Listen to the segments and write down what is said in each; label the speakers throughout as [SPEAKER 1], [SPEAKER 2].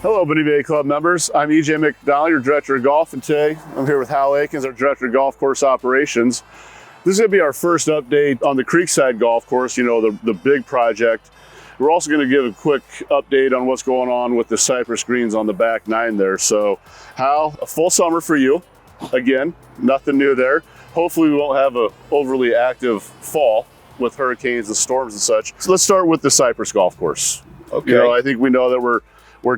[SPEAKER 1] Hello, Bonita Bay Club members. I'm EJ McDonnell, your Director of Golf, and today I'm here with Hal Akins, our Director of Golf Course Operations. This is going to be our first update on the Creekside golf course, you know, the big project. We're also going to give a quick update on what's going on with the cypress greens on the back nine there. So, Hal, a full summer for you. Again, nothing new there. Hopefully we won't have an overly active fall with hurricanes and storms and such. So let's start with the cypress golf course.
[SPEAKER 2] Okay.
[SPEAKER 1] You know, I think we know that we're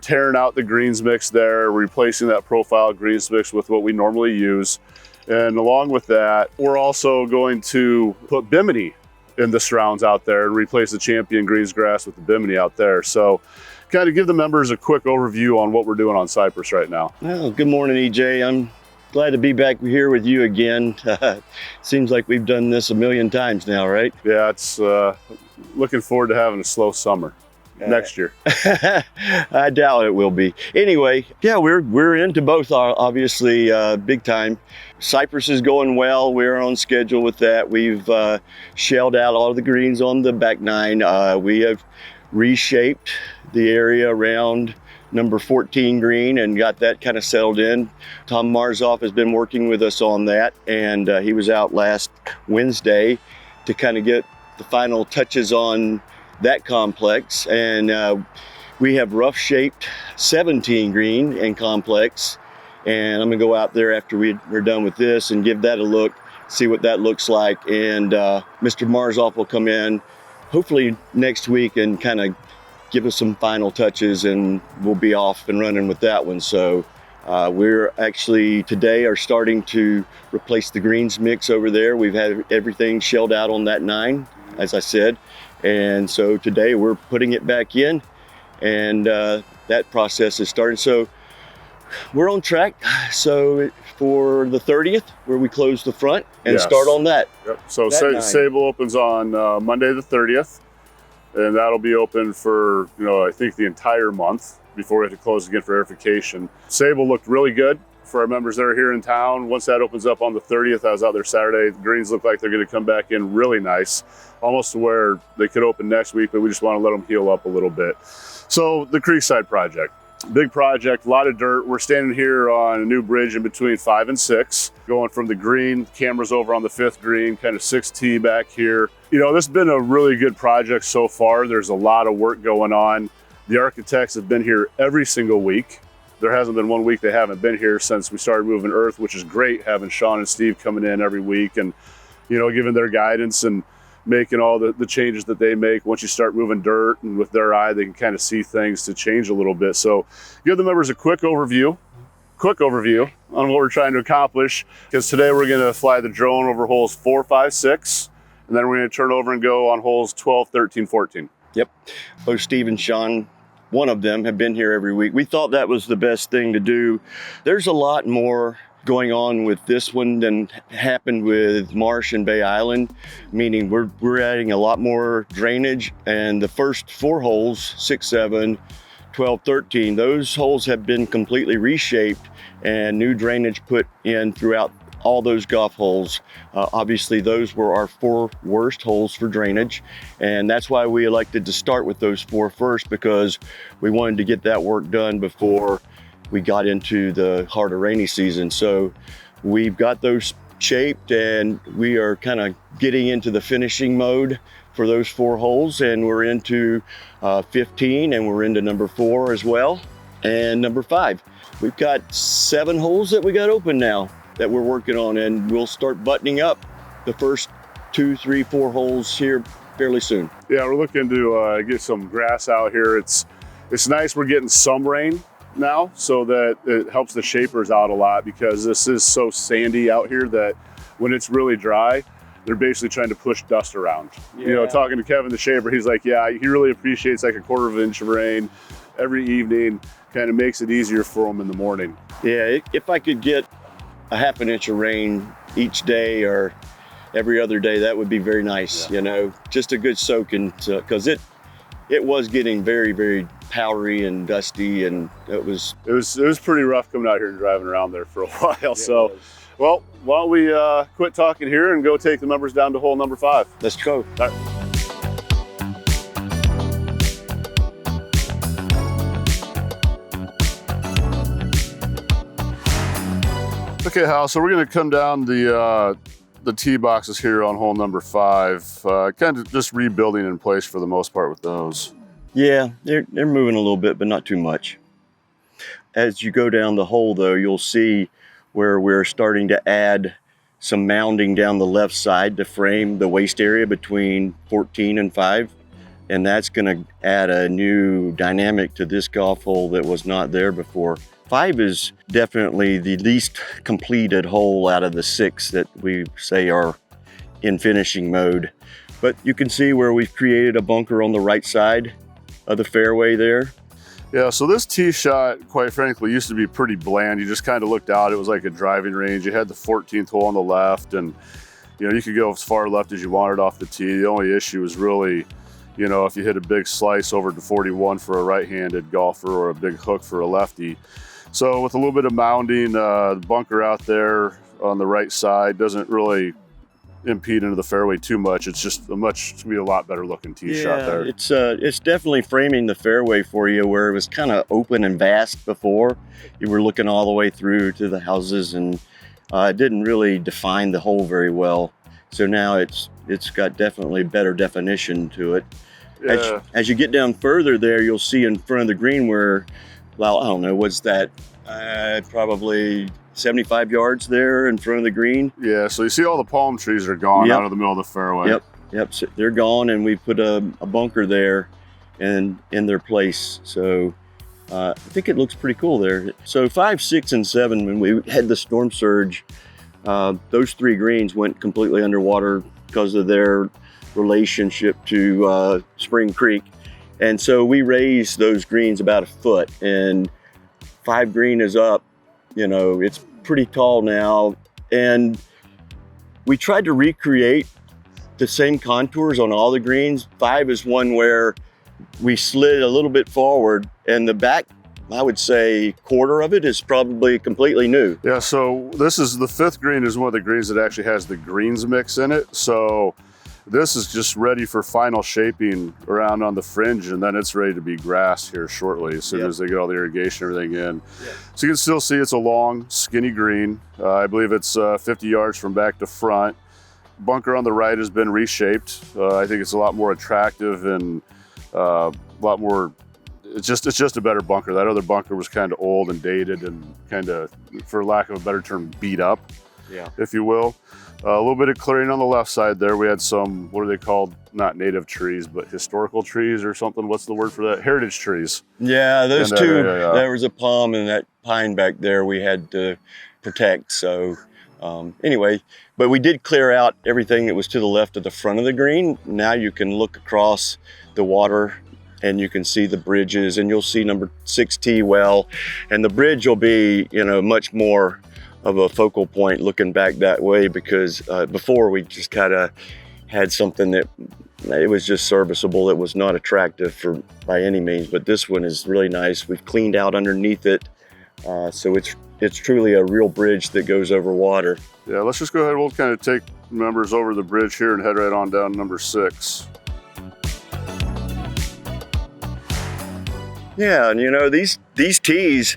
[SPEAKER 1] tearing out the greens mix there, replacing that profile greens mix with what we normally use. And along with that, we're also going to put bimini in the surrounds out there and replace the champion greens grass with the bimini out there. So kind of give the members a quick overview on what we're doing on cypress right now.
[SPEAKER 2] Well, good morning, EJ. I'm glad to be back here with you again. Seems like we've done this a million times now, right?
[SPEAKER 1] Yeah, it's looking forward to having a slow summer next year.
[SPEAKER 2] I doubt it will be. Anyway, yeah, we're into both, obviously, big time. Cypress is going well. We're on schedule with that. We've shelled out all of the greens on the back nine. We have reshaped the area around number 14 green and got that kind of settled in. Tom Marzoff has been working with us on that, and he was out last Wednesday to kind of get the final touches on that complex. And we have rough shaped 17 green and complex, and I'm gonna go out there after we're done with this and give that a look, see what that looks like. And Mr. Marzoff will come in hopefully next week and kind of give us some final touches, and we'll be off and running with that one. So we're actually today are starting to replace the greens mix over there. We've had everything shelled out on that nine, as I said. And so today we're putting it back in, and that process is starting. So we're on track. So for the 30th, where we close the front and start on that.
[SPEAKER 1] Yep. So Sable opens on Monday the 30th, and that'll be open for, you know, I think the entire month before we have to close again for verification. Sable looked really good for our members that are here in town. Once that opens up on the 30th, I was out there Saturday, the greens look like they're going to come back in really nice, almost to where they could open next week, but we just want to let them heal up a little bit. So the Creekside project, big project, a lot of dirt. We're standing here on a new bridge in between 5 and 6, going from the green, cameras over on the 5th green, kind of 6T back here. You know, this has been a really good project so far. There's a lot of work going on. The architects have been here every single week. There hasn't been one week they haven't been here since we started moving earth, which is great having Sean and Steve coming in every week and, you know, giving their guidance and making all the changes that they make. Once you start moving dirt, and with their eye, they can kind of see things to change a little bit. So give the members a quick overview on what we're trying to accomplish, because today we're going to fly the drone over holes 4, 5, 6, and then we're going to turn over and go on holes 12, 13, 14.
[SPEAKER 2] Yep. Both Steve and Sean, one of them, have been here every week. We thought that was the best thing to do. There's a lot more going on with this one than happened with Marsh and Bay Island, meaning we're adding a lot more drainage. And the first 4 holes, 6, 7, 12, 13, those holes have been completely reshaped and new drainage put in throughout all those golf holes. Obviously, those were our 4 worst holes for drainage, and that's why we elected to start with those 4 first, because we wanted to get that work done before we got into the heart of rainy season. So we've got those shaped, and we are kind of getting into the finishing mode for those 4 holes, and we're into 15, and we're into number 4 as well, and number 5. We've got 7 holes that we got open now that we're working on, and we'll start buttoning up the first 2, 3, 4 holes here fairly soon.
[SPEAKER 1] Yeah, we're looking to get some grass out here. It's nice we're getting some rain now, so that it helps the shapers out a lot, because this is so sandy out here that when it's really dry, they're basically trying to push dust around. Yeah. You know, talking to Kevin the shaper, he's like, yeah, he really appreciates like a 1/4 inch of rain every evening, kind of makes it easier for them in the morning.
[SPEAKER 2] Yeah, if I could get a 1/2 inch of rain each day or every other day, that would be very nice. You know, just a good soaking, because it was getting very, very powdery and dusty, and it was
[SPEAKER 1] pretty rough coming out here and driving around there for a while. Yeah, so, well, why don't we quit talking here and go take the members down to hole number 5.
[SPEAKER 2] Let's go.
[SPEAKER 1] All right. Okay, Hal, so we're going to come down the tee boxes here on hole number 5, kind of just rebuilding in place for the most part with those.
[SPEAKER 2] Yeah, they're moving a little bit, but not too much. As you go down the hole, though, you'll see where we're starting to add some mounding down the left side to frame the waist area between 14 and 5. And that's going to add a new dynamic to this golf hole that was not there before. 5 is definitely the least completed hole out of the 6 that we say are in finishing mode. But you can see where we've created a bunker on the right side of the fairway there.
[SPEAKER 1] Yeah, so this tee shot, quite frankly, used to be pretty bland. You just kind of looked out. It was like a driving range. You had the 14th hole on the left, and you could go as far left as you wanted off the tee. The only issue is really, if you hit a big slice over to 41 for a right-handed golfer or a big hook for a lefty. So with a little bit of mounding, the bunker out there on the right side doesn't really impede into the fairway too much. It's just a lot better looking tee shot there.
[SPEAKER 2] It's definitely framing the fairway for you, where it was kind of open and vast before. You were looking all the way through to the houses, and it didn't really define the hole very well. So now it's got definitely better definition to it.
[SPEAKER 1] Yeah.
[SPEAKER 2] As you get down further there, you'll see in front of the green where, well, I don't know, what's that? Probably 75 yards there in front of the green.
[SPEAKER 1] Yeah, so you see all the palm trees are gone out of the middle of the fairway.
[SPEAKER 2] Yep, so they're gone, and we put a bunker there and in their place. So I think it looks pretty cool there. So 5, 6, and 7, when we had the storm surge, those 3 greens went completely underwater because of their relationship to Spring Creek. And so we raised those greens about a foot, and 5 green is up. It's pretty tall now. And we tried to recreate the same contours on all the greens. 5 is one where we slid a little bit forward, and the back, I would say, quarter of it is probably completely new.
[SPEAKER 1] Yeah, so this is the 5th green is one of the greens that actually has the greens mix in it. So this is just ready for final shaping around on the fringe, and then it's ready to be grass here shortly as soon as they get all the irrigation and everything in. Yeah. So you can still see it's a long, skinny green. I believe it's 50 yards from back to front. Bunker on the right has been reshaped. I think it's a lot more attractive and a lot more, it's just a better bunker. That other bunker was kind of old and dated and kind of, for lack of a better term, beat up, if you will. A little bit of clearing on the left side there. We had some, what are they called? Not native trees, but historical trees or something. What's the word for that? Heritage trees.
[SPEAKER 2] Yeah, those two. There was a palm and that pine back there we had to protect. So anyway, but we did clear out everything that was to the left of the front of the green. Now you can look across the water and you can see the bridges, and you'll see number 6 tee well. And the bridge will be, much more of a focal point looking back that way, because before we just kind of had something that it was just serviceable. It was not attractive by any means, but this one is really nice. We've cleaned out underneath it, so it's truly a real bridge that goes over water.
[SPEAKER 1] Yeah, let's just go ahead. We'll kind of take members over the bridge here and head right on down number 6.
[SPEAKER 2] Yeah, and these tees,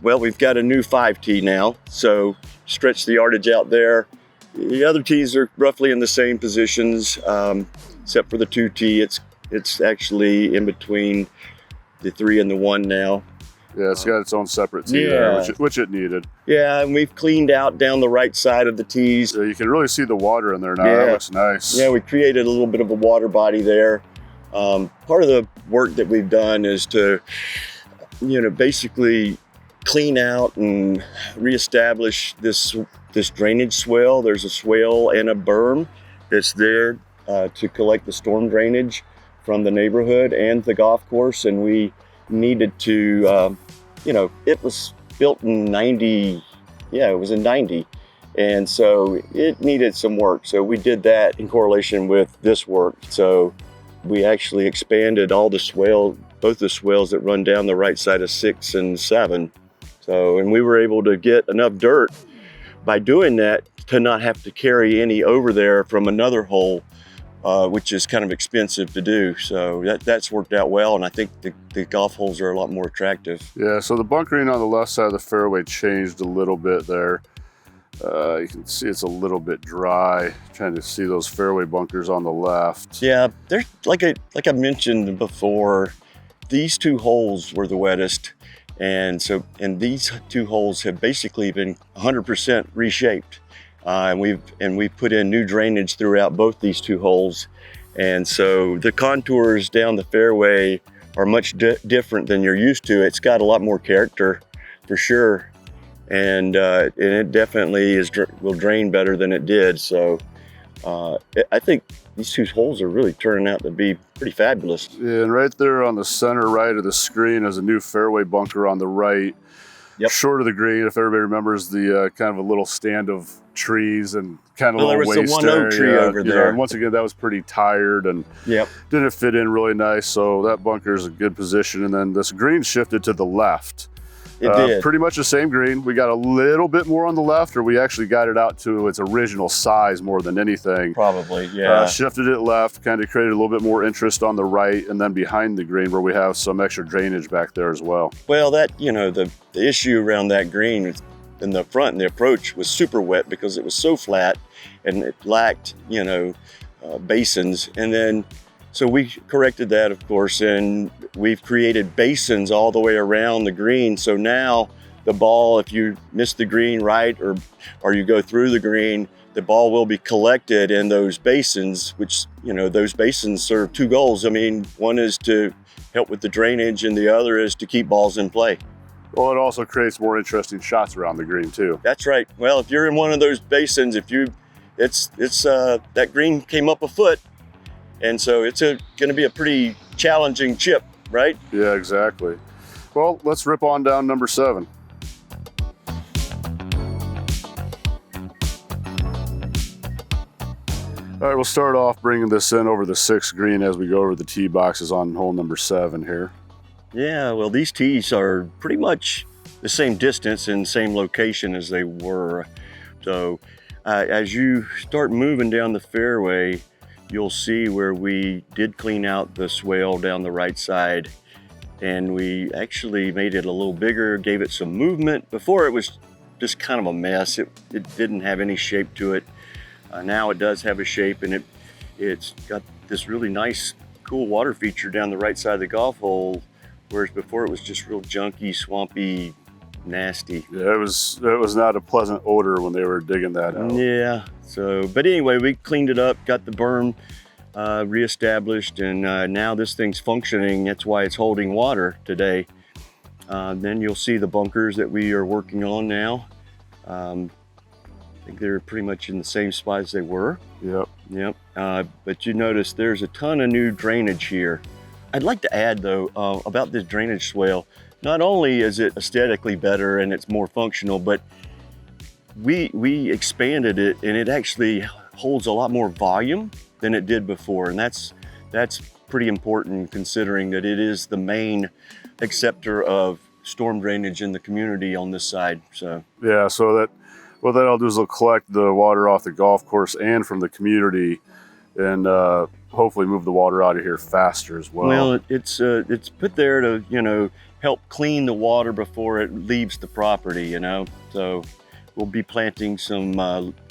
[SPEAKER 2] well, we've got a new 5 tee now, so stretch the yardage out there. The other tees are roughly in the same positions, except for the 2 tee. It's actually in between the 3 and the 1 now.
[SPEAKER 1] Yeah, it's got its own separate tee there, which it needed.
[SPEAKER 2] Yeah, and we've cleaned out down the right side of the tees.
[SPEAKER 1] So you can really see the water in there now. That looks nice.
[SPEAKER 2] Yeah, we created a little bit of a water body there. Part of the work that we've done is to, basically clean out and reestablish this drainage swale. There's a swale and a berm that's there to collect the storm drainage from the neighborhood and the golf course, and we needed to, it was built in 90, it was in 90, and so it needed some work. So we did that in correlation with this work. So we actually expanded all the swale, both the swales that run down the right side of 6 and 7. So, and we were able to get enough dirt by doing that to not have to carry any over there from another hole which is kind of expensive to do. So that's worked out well, and I think the golf holes are a lot more attractive.
[SPEAKER 1] Yeah, so the bunkering on the left side of the fairway changed a little bit there. You can see it's a little bit dry. Trying to see those fairway bunkers on the left.
[SPEAKER 2] Yeah, there's like I mentioned before, these two holes were the wettest, and these two holes have basically been 100% reshaped, and we've put in new drainage throughout both these two holes, and so the contours down the fairway are much different than you're used to. It's got a lot more character, for sure. And it definitely will drain better than it did. So I think these two holes are really turning out to be pretty fabulous.
[SPEAKER 1] Yeah, and right there on the center right of the screen is a new fairway bunker on the right. Yep. Short of the green, if everybody remembers the kind of a little stand of trees and kind of a little waste
[SPEAKER 2] one oak tree over there.
[SPEAKER 1] And once again, that was pretty tired and didn't fit in really nice. So that bunker is a good position. And then this green shifted to the left.
[SPEAKER 2] It did.
[SPEAKER 1] Pretty much the same green. We got a little bit more on the left, or we actually got it out to its original size more than anything.
[SPEAKER 2] Probably, yeah.
[SPEAKER 1] Shifted it left, kind of created a little bit more interest on the right, and then behind the green where we have some extra drainage back there as well.
[SPEAKER 2] Well, the issue around that green in the front and the approach was super wet because it was so flat and it lacked, basins. And then, so we corrected that, of course, and we've created basins all the way around the green. So now the ball, if you miss the green right or you go through the green, the ball will be collected in those basins, which, those basins serve two goals. I mean, one is to help with the drainage and the other is to keep balls in play.
[SPEAKER 1] Well, it also creates more interesting shots around the green too.
[SPEAKER 2] That's right. Well, if you're in one of those basins, that green came up a foot, and so it's going to be a pretty challenging chip, right?
[SPEAKER 1] Yeah, exactly. Well, let's rip on down number 7. All right, we'll start off bringing this in over the 6th green as we go over the tee boxes on hole number 7 here.
[SPEAKER 2] Yeah, well, these tees are pretty much the same distance and same location as they were. So as you start moving down the fairway, you'll see where we did clean out the swale down the right side, and we actually made it a little bigger, gave it some movement. Before it was just kind of a mess. It didn't have any shape to it. Now it does have a shape, and it's got this really nice, cool water feature down the right side of the golf hole, whereas before it was just real junky, swampy, nasty.
[SPEAKER 1] Yeah, it was not a pleasant odor when they were digging that out.
[SPEAKER 2] Yeah. So, but anyway, we cleaned it up, got the berm reestablished, and now this thing's functioning. That's why it's holding water today. Then you'll see the bunkers that we are working on now. I think they're pretty much in the same spot as they were. Yep. But you notice there's a ton of new drainage here. I'd like to add though, about this drainage swale, not only is it aesthetically better and it's more functional, but we expanded it and it actually holds a lot more volume than it did before. And that's pretty important considering that it is the main acceptor of storm drainage in the community on this side. So
[SPEAKER 1] yeah, so what that'll do is it'll collect the water off the golf course and from the community, and hopefully move the water out of here faster as well.
[SPEAKER 2] Well, it's put there to help clean the water before it leaves the property. So we'll be planting some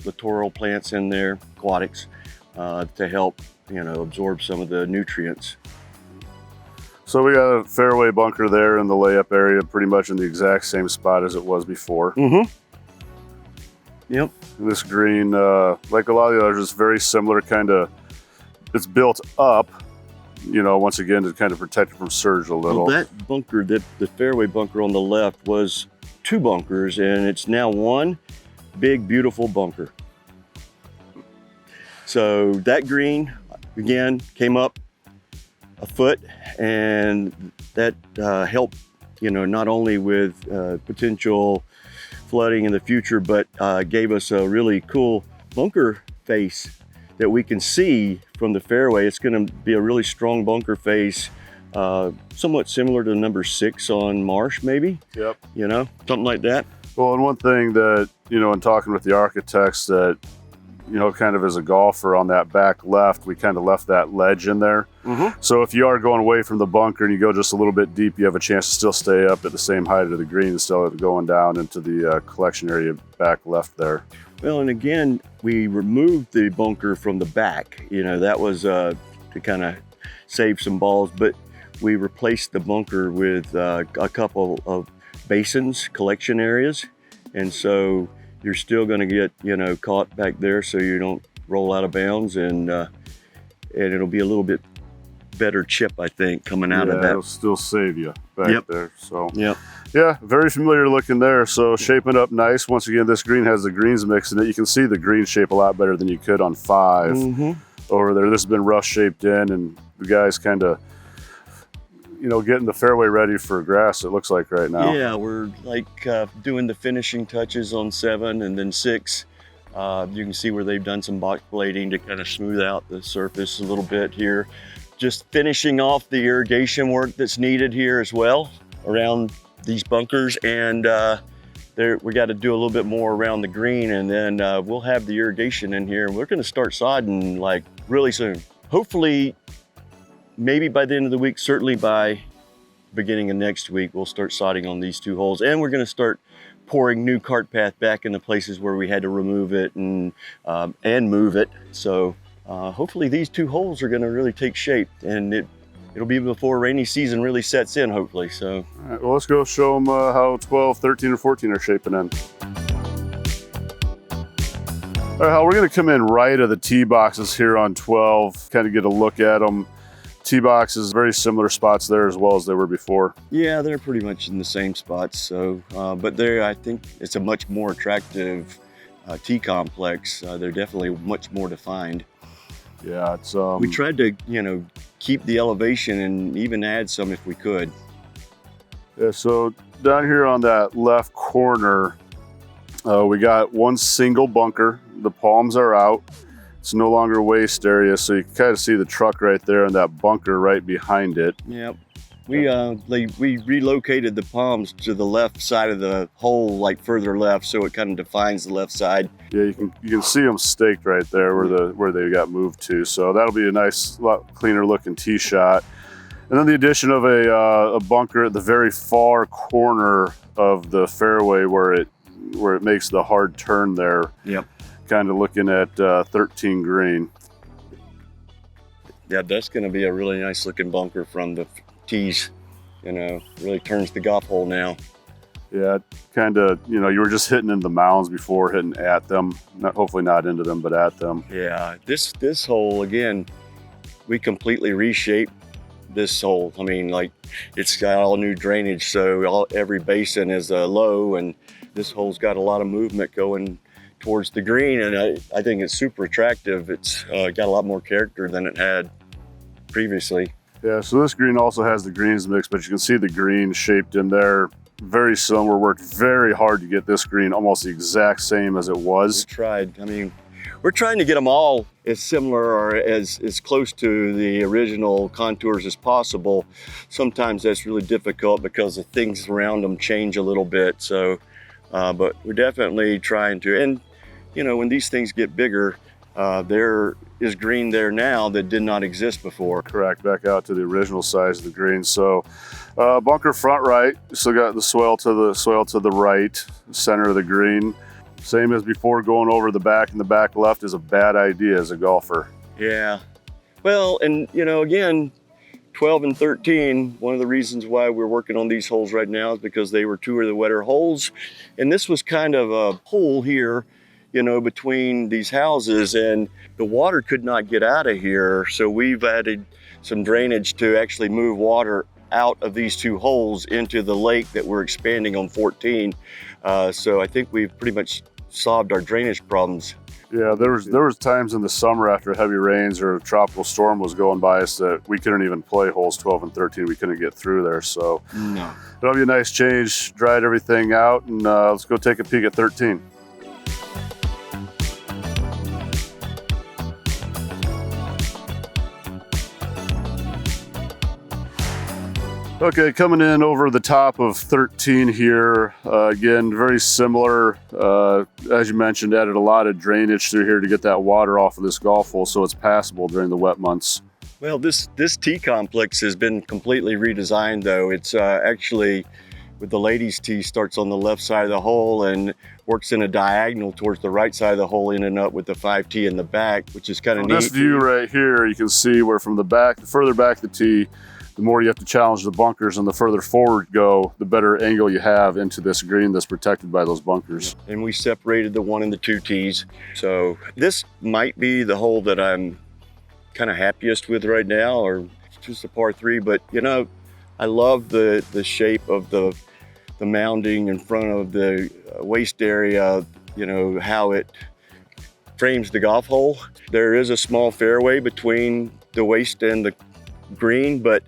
[SPEAKER 2] littoral plants in there, aquatics, to help absorb some of the nutrients.
[SPEAKER 1] So we got a fairway bunker there in the layup area, pretty much in the exact same spot as it was before.
[SPEAKER 2] Mm-hmm. Yep.
[SPEAKER 1] And this green, like a lot of the others, is very similar. It's built up, once again to kind of protect it from surge a little.
[SPEAKER 2] Well, that bunker, the fairway bunker on the left, was 2 bunkers, and it's now one big, beautiful bunker. So that green, again, came up a foot, and that helped, not only with potential flooding in the future, but gave us a really cool bunker face that we can see from the fairway. It's going to be a really strong bunker face, somewhat similar to number 6 on Marsh, maybe.
[SPEAKER 1] Yep.
[SPEAKER 2] Something like that.
[SPEAKER 1] Well, and one thing that, in talking with the architects that kind of as a golfer on that back left, we kind of left that ledge in there. So if you are going away from the bunker and you go just a little bit deep, you have a chance to still stay up at the same height of the green instead of going down into the collection area back left there.
[SPEAKER 2] Well, and again, we removed the bunker from the back. That was to kind of save some balls, but we replaced the bunker with a couple of basins, collection areas. And so you're still going to get, caught back there so you don't roll out of bounds, and it'll be a little bit better chip, I think, coming out of that.
[SPEAKER 1] It'll still save you back there. So
[SPEAKER 2] yeah,
[SPEAKER 1] very familiar looking there. So shaping up nice. Once again, this green has the greens mix in it. You can see the green shape a lot better than you could on 5 over there. This has been rough shaped in, and the guys kind of getting the fairway ready for grass, it looks like right now.
[SPEAKER 2] Yeah, we're like doing the finishing touches on 7 and then 6. You can see where they've done some box blading to kind of smooth out the surface a little bit here. Just finishing off the irrigation work that's needed here as well around these bunkers, and we got to do a little bit more around the green, and then we'll have the irrigation in here. We're going to start sodding like really soon. Hopefully, maybe by the end of the week, certainly by beginning of next week, we'll start sodding on these 2 holes, and we're going to start pouring new cart path back in the places where we had to remove it and move it. So hopefully these 2 holes are going to really take shape, and it'll be before rainy season really sets in, hopefully. So
[SPEAKER 1] all right, well, let's go show them how 12, 13, and 14 are shaping in. All right, Hal, we're going to come in right of the tee boxes here on 12, kind of get a look at them. Tee boxes, very similar spots there as well as they were before.
[SPEAKER 2] Yeah, they're pretty much in the same spots. So, but I think it's a much more attractive tee complex. They're definitely much more defined.
[SPEAKER 1] Yeah, it's
[SPEAKER 2] we tried to keep the elevation and even add some if we could.
[SPEAKER 1] Yeah, so down here on that left corner, we got one single bunker. The palms are out. It's no longer waste area, so you can kind of see the truck right there and that bunker right behind it.
[SPEAKER 2] Yep. We relocated the palms to the left side of the hole, like further left, so it kind of defines the left side.
[SPEAKER 1] Yeah, you can see them staked right there where they got moved to. So that'll be a nice, lot cleaner looking tee shot. And then the addition of a bunker at the very far corner of the fairway where it makes the hard turn there.
[SPEAKER 2] Yep.
[SPEAKER 1] Kind of looking at 13 green.
[SPEAKER 2] Yeah, that's going to be a really nice looking bunker from the tees. Really turns the golf hole now.
[SPEAKER 1] Yeah, kind of, you were just hitting in the mounds before, hitting at them. Hopefully not into them, but at them.
[SPEAKER 2] Yeah, this hole, again, we completely reshaped this hole. I mean, like, it's got all new drainage, so every basin is low, and this hole's got a lot of movement going towards the green, and I think it's super attractive. It's got a lot more character than it had previously.
[SPEAKER 1] Yeah, so this green also has the greens mix, but you can see the green shaped in there. Very similar. Worked very hard to get this green almost the exact same as it was.
[SPEAKER 2] We tried. I mean, we're trying to get them all as similar or as close to the original contours as possible. Sometimes that's really difficult because the things around them change a little bit. So, but we're definitely trying to. And when these things get bigger, there is green there now that did not exist before.
[SPEAKER 1] Correct, back out to the original size of the green. So bunker front right, still got the swell to the right, center of the green. Same as before, going over the back, and the back left is a bad idea as a golfer.
[SPEAKER 2] Yeah, well, and again, 12 and 13, one of the reasons why we're working on these holes right now is because they were 2 of the wetter holes, and this was kind of a hole here between these houses, and the water could not get out of here. So we've added some drainage to actually move water out of these 2 holes into the lake that we're expanding on 14. So I think we've pretty much solved our drainage problems.
[SPEAKER 1] Yeah, there was times in the summer after heavy rains or a tropical storm was going by us that we couldn't even play holes 12 and 13. We couldn't get through there. So
[SPEAKER 2] no.
[SPEAKER 1] That'll be a nice change. Dried everything out, and let's go take a peek at 13. Okay, coming in over the top of 13 here, again, very similar. As you mentioned, added a lot of drainage through here to get that water off of this golf hole so it's passable during the wet months.
[SPEAKER 2] Well, this tee complex has been completely redesigned though. It's actually, with the ladies' tee, starts on the left side of the hole and works in a diagonal towards the right side of the hole, ending up with the 5T in the back, which is kind of neat.
[SPEAKER 1] This view right here, you can see where from the back, the further back the tee, the more you have to challenge the bunkers, and the further forward you go, the better angle you have into this green that's protected by those bunkers.
[SPEAKER 2] And we separated the 1 and the 2 tees. So this might be the hole that I'm kind of happiest with right now, or just a par 3, but you know, I love the shape of the mounding in front of the waist area, you know, how it frames the golf hole. There is a small fairway between the waist and the green, but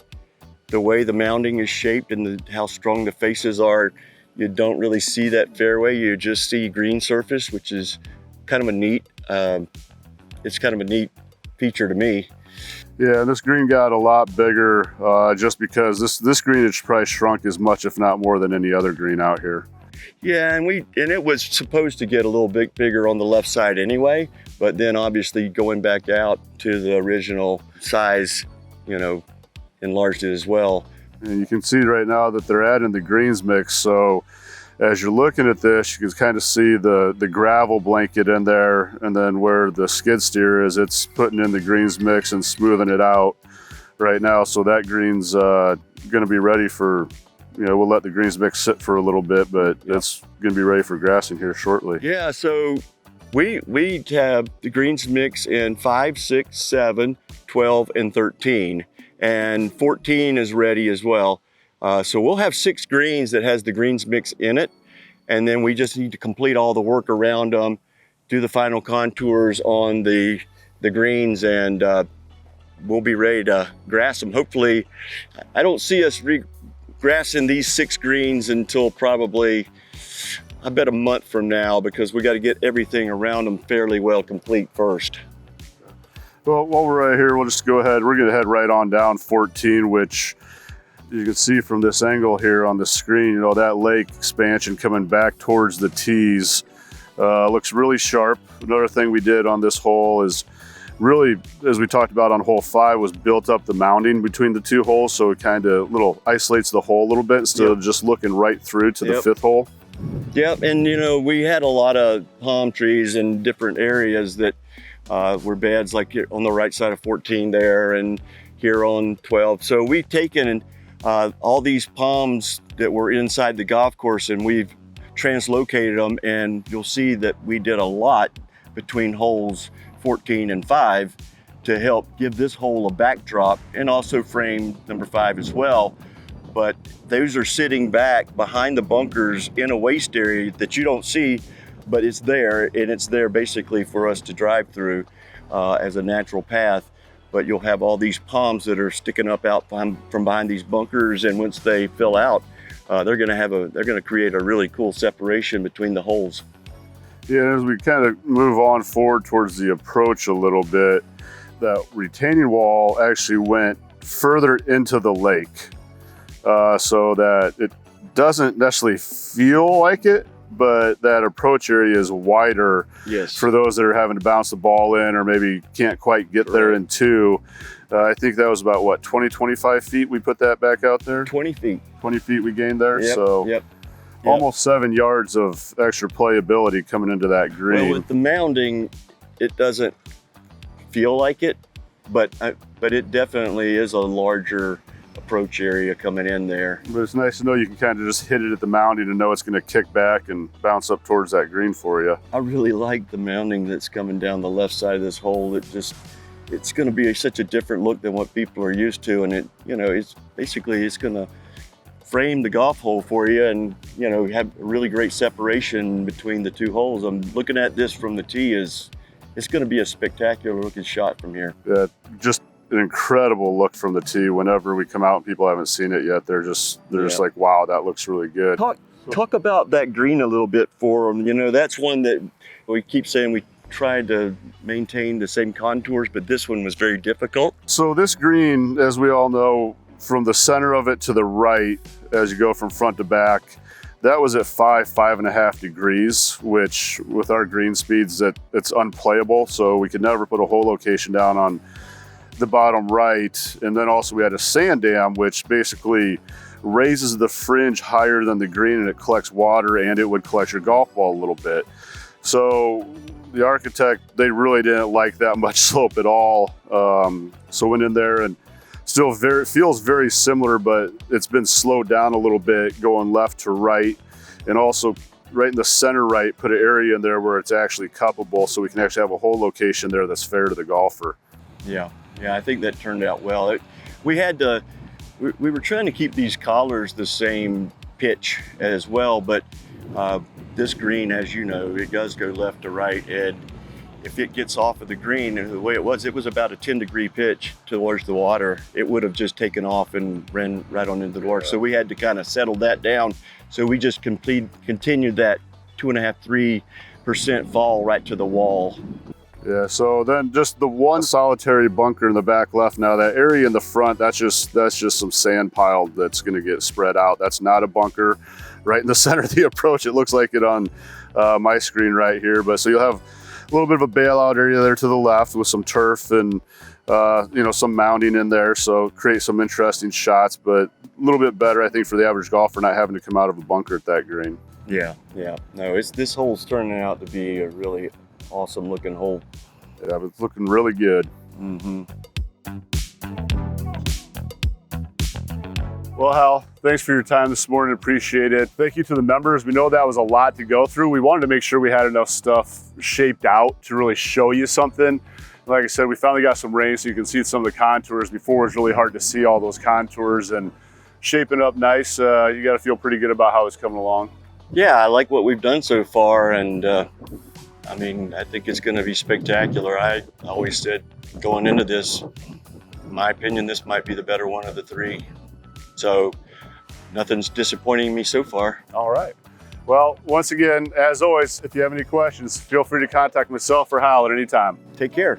[SPEAKER 2] the way the mounding is shaped and how strong the faces are, you don't really see that fairway. You just see green surface, which is kind of a neat, it's kind of a neat feature to me.
[SPEAKER 1] Yeah, this green got a lot bigger just because this green has probably shrunk as much, if not more, than any other green out here.
[SPEAKER 2] Yeah, and it was supposed to get a little bit bigger on the left side anyway, but then obviously going back out to the original size, you know, enlarged it as well.
[SPEAKER 1] And you can see right now that they're adding the greens mix, so as you're looking at this, you can kind of see the gravel blanket in there, and then where the skid steer is, it's putting in the greens mix and smoothing it out right now. So that green's going to be ready for, you know, we'll let the greens mix sit for a little bit, but it's going to be ready for grassing here shortly.
[SPEAKER 2] Yeah, so we have the greens mix in 5, 6, 7, 12, and 13. And 14 is ready as well. So we'll have 6 greens that has the greens mix in it. And then we just need to complete all the work around them, do the final contours on the greens, and we'll be ready to grass them. Hopefully, I don't see us grassing these 6 greens until probably, I bet, a month from now, because we got to get everything around them fairly well complete first.
[SPEAKER 1] Well, while we're right here, we'll just go ahead. We're going to head right on down 14, which you can see from this angle here on the screen, you know, that lake expansion coming back towards the tees looks really sharp. Another thing we did on this hole is really, as we talked about on hole 5, was built up the mounding between the 2 holes, so it kind of isolates the hole a little bit instead of just looking right through to the 5th hole.
[SPEAKER 2] Yep, and you know, we had a lot of palm trees in different areas that were beds, like on the right side of 14 there and here on 12. So we've taken all these palms that were inside the golf course and we've translocated them, and you'll see that we did a lot between holes 14 and 5 to help give this hole a backdrop, and also frame number 5 as well. But those are sitting back behind the bunkers in a waste area that you don't see, but it's there, and it's there basically for us to drive through as a natural path. But you'll have all these palms that are sticking up out from behind these bunkers, and once they fill out, they're going to create a really cool separation between the holes.
[SPEAKER 1] Yeah, as we kind of move on forward towards the approach a little bit, that retaining wall actually went further into the lake, so that it doesn't necessarily feel like it, but that approach area is wider.
[SPEAKER 2] Yes. For
[SPEAKER 1] those that are having to bounce the ball in or maybe can't quite get there in 2. I think that was about, what, 20-25 feet we put that back out there?
[SPEAKER 2] 20 feet.
[SPEAKER 1] 20 feet we gained there.
[SPEAKER 2] Yep.
[SPEAKER 1] So
[SPEAKER 2] Yep.
[SPEAKER 1] almost 7 yards of extra playability coming into that green.
[SPEAKER 2] Well, with the mounding, it doesn't feel like it, but it definitely is a larger approach area coming in there.
[SPEAKER 1] But it's nice to know you can kind of just hit it at the mounding and know it's going to kick back and bounce up towards that green for you.
[SPEAKER 2] I really like the mounding that's coming down the left side of this hole. It's going to be such a different look than what people are used to, and it's going to frame the golf hole for you, and have a really great separation between the 2 holes. I'm looking at this from the tee, it's going to be a spectacular looking shot from here.
[SPEAKER 1] Yeah, just an incredible look from the tee. Whenever we come out and people haven't seen it yet, they're just like, wow, that looks really good.
[SPEAKER 2] Talk about that green a little bit for them. That's one that we keep saying we tried to maintain the same contours, but this one was very difficult.
[SPEAKER 1] So this green, as we all know, from the center of it to the right, as you go from front to back, that was at 5.5 degrees, which with our green speeds, it's unplayable. So we could never put a hole location down on the bottom right. And then also we had a sand dam, which basically raises the fringe higher than the green, and it collects water, and it would collect your golf ball a little bit. So the architect, they really didn't like that much slope at all. So went in there, and still feels very similar, but it's been slowed down a little bit going left to right. And also right in the center right, put an area in there where it's actually cuppable, so we can actually have a hole location there that's fair to the golfer.
[SPEAKER 2] Yeah, I think that turned out well. We were trying to keep these collars the same pitch as well, but this green, as you know, it does go left to right, and if it gets off of the green, and the way it was about a 10-degree pitch towards the water, it would have just taken off and ran right on into the water. So we had to kind of settle that down. So we just continued that 2.5–3% fall right to the wall.
[SPEAKER 1] Yeah, so then just the one solitary bunker in the back left. Now that area in the front, that's just some sand pile that's going to get spread out. That's not a bunker. Right in the center of the approach, it looks like it on my screen right here. But so you'll have a little bit of a bailout area there to the left with some turf and some mounding in there, so create some interesting shots, but a little bit better, I think, for the average golfer not having to come out of a bunker at that green.
[SPEAKER 2] Yeah. No, this hole's turning out to be a really awesome looking hole.
[SPEAKER 1] Yeah, it's looking really good.
[SPEAKER 2] Mm-hmm.
[SPEAKER 1] Well, Hal, thanks for your time this morning. Appreciate it. Thank you to the members. We know that was a lot to go through. We wanted to make sure we had enough stuff shaped out to really show you something. Like I said, we finally got some rain so you can see some of the contours. Before it was really hard to see all those contours, and shaping up nice. You got to feel pretty good about how it's coming along.
[SPEAKER 2] Yeah, I like what we've done so far, and I think it's going to be spectacular. I always said going into this, in my opinion, this might be the better one of the three. So nothing's disappointing me so far.
[SPEAKER 1] All right. Well, once again, as always, if you have any questions, feel free to contact myself or Hal at any time.
[SPEAKER 2] Take care.